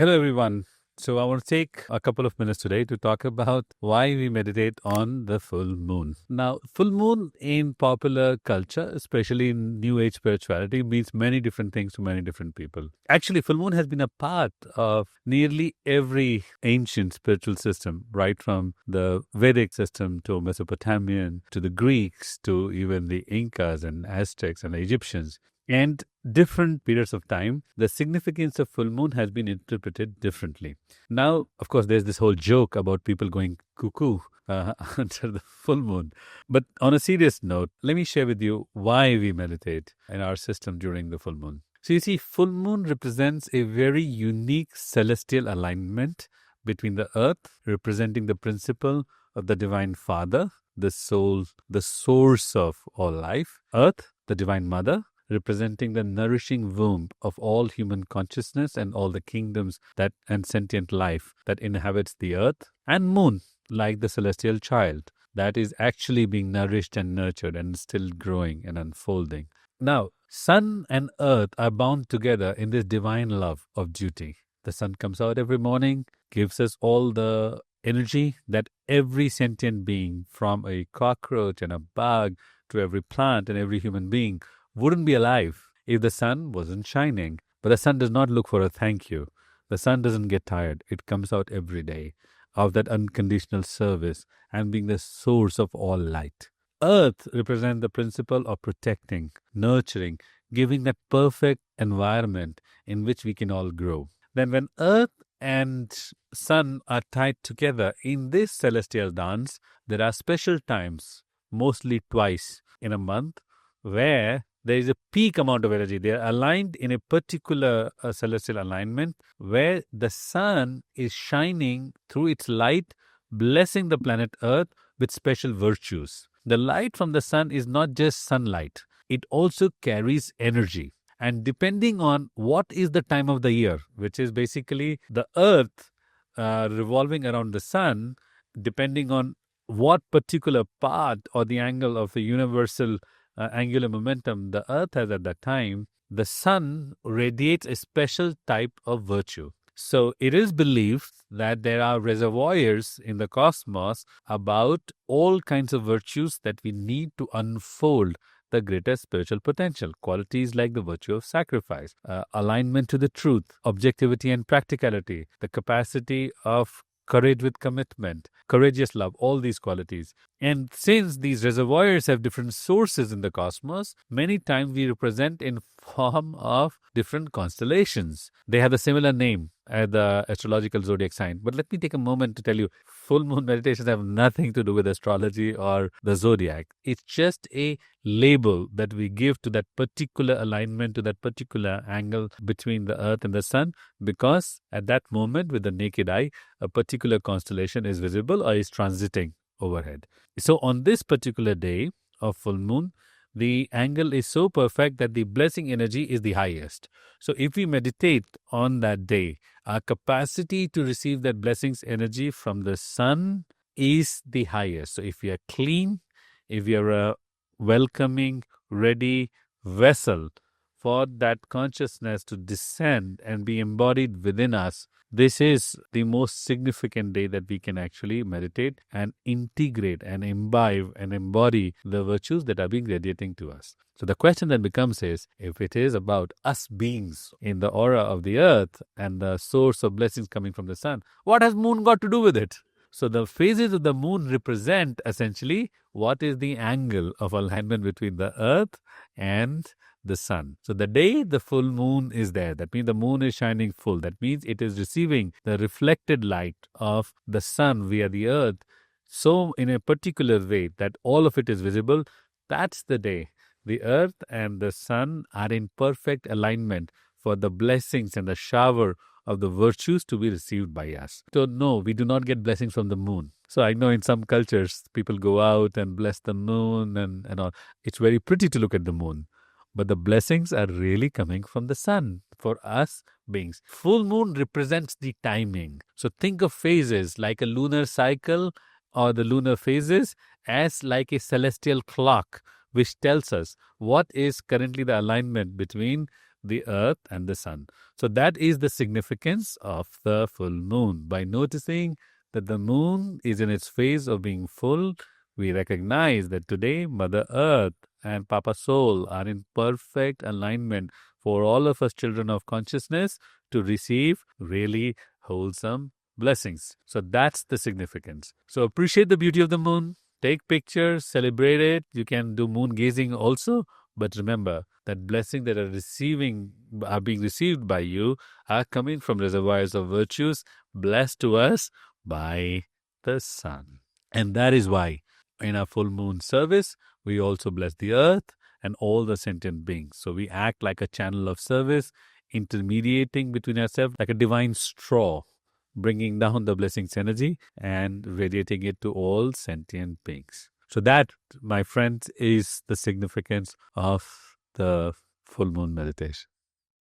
Hello, everyone. So, I want to take a couple of minutes today to talk about why we meditate on the full moon. Now, full moon in popular culture, especially in New Age spirituality, means many different things to many different people. Actually, full moon has been a part of nearly every ancient spiritual system, right from the Vedic system to Mesopotamian to the Greeks to even the Incas and Aztecs and the Egyptians. And different periods of time, the significance of full moon has been interpreted differently. Now, of course, there's this whole joke about people going cuckoo under the full moon. But on a serious note, let me share with you why we meditate in our system during the full moon. So you see, full moon represents a very unique celestial alignment between the earth, representing the principle of the Divine Father, the soul, the source of all life, earth, the Divine Mother, representing the nourishing womb of all human consciousness and all the kingdoms that and sentient life that inhabits the earth, and moon, like the celestial child that is actually being nourished and nurtured and still growing and unfolding. Now, sun and earth are bound together in this divine love of duty. The sun comes out every morning, gives us all the energy that every sentient being, from a cockroach and a bug to every plant and every human being, wouldn't be alive if the sun wasn't shining. But the sun does not look for a thank you. The sun doesn't get tired. It comes out every day of that unconditional service and being the source of all light. Earth represents the principle of protecting, nurturing, giving that perfect environment in which we can all grow. Then when earth and sun are tied together in this celestial dance, there are special times, mostly twice in a month, where there is a peak amount of energy. They are aligned in a particular celestial alignment where the sun is shining through its light, blessing the planet Earth with special virtues. The light from the sun is not just sunlight. It also carries energy. And depending on what is the time of the year, which is basically the Earth revolving around the sun, depending on what particular part or the angle of the universal angular momentum the earth has at that time, the sun radiates a special type of virtue. So it is believed that there are reservoirs in the cosmos about all kinds of virtues that we need to unfold the greatest spiritual potential. Qualities like the virtue of sacrifice, alignment to the truth, objectivity and practicality, the capacity of courage with commitment, courageous love, all these qualities. And since these reservoirs have different sources in the cosmos, many times we represent in form of different constellations. They have a similar name as the astrological zodiac sign. But let me take a moment to tell you, full moon meditations have nothing to do with astrology or the zodiac. It's just a label that we give to that particular alignment, to that particular angle between the earth and the sun, because at that moment, with the naked eye, a particular constellation is visible or is transiting overhead. So on this particular day of full moon, the angle is so perfect that the blessing energy is the highest. So if we meditate on that day, our capacity to receive that blessings energy from the sun is the highest. So if we are clean, if we are a welcoming, ready vessel for that consciousness to descend and be embodied within us, this is the most significant day that we can actually meditate and integrate and imbibe and embody the virtues that are being radiating to us. So the question that becomes is, if it is about us beings in the aura of the earth and the source of blessings coming from the sun, what has moon got to do with it? So the phases of the moon represent essentially what is the angle of alignment between the earth and the sun. So the day the full moon is there, that means the moon is shining full. That means it is receiving the reflected light of the sun via the earth, so in a particular way that all of it is visible. That's the day the earth and the sun are in perfect alignment for the blessings and the shower of the virtues to be received by us. So no, we do not get blessings from the moon. So I know in some cultures, people go out and bless the moon and all. It's very pretty to look at the moon. But the blessings are really coming from the sun for us beings. Full moon represents the timing. So think of phases like a lunar cycle or the lunar phases as like a celestial clock, which tells us what is currently the alignment between the earth, and the sun. So that is the significance of the full moon. By noticing that the moon is in its phase of being full, we recognize that today Mother Earth and Papa Soul are in perfect alignment for all of us children of consciousness to receive really wholesome blessings. So that's the significance. So appreciate the beauty of the moon. Take pictures, celebrate it. You can do moon gazing also. But remember that blessings that are being received by you are coming from reservoirs of virtues blessed to us by the sun. And that is why in our full moon service, we also bless the earth and all the sentient beings. So we act like a channel of service, intermediating between ourselves like a divine straw, bringing down the blessings energy and radiating it to all sentient beings. So that, my friends, is the significance of the full moon meditation.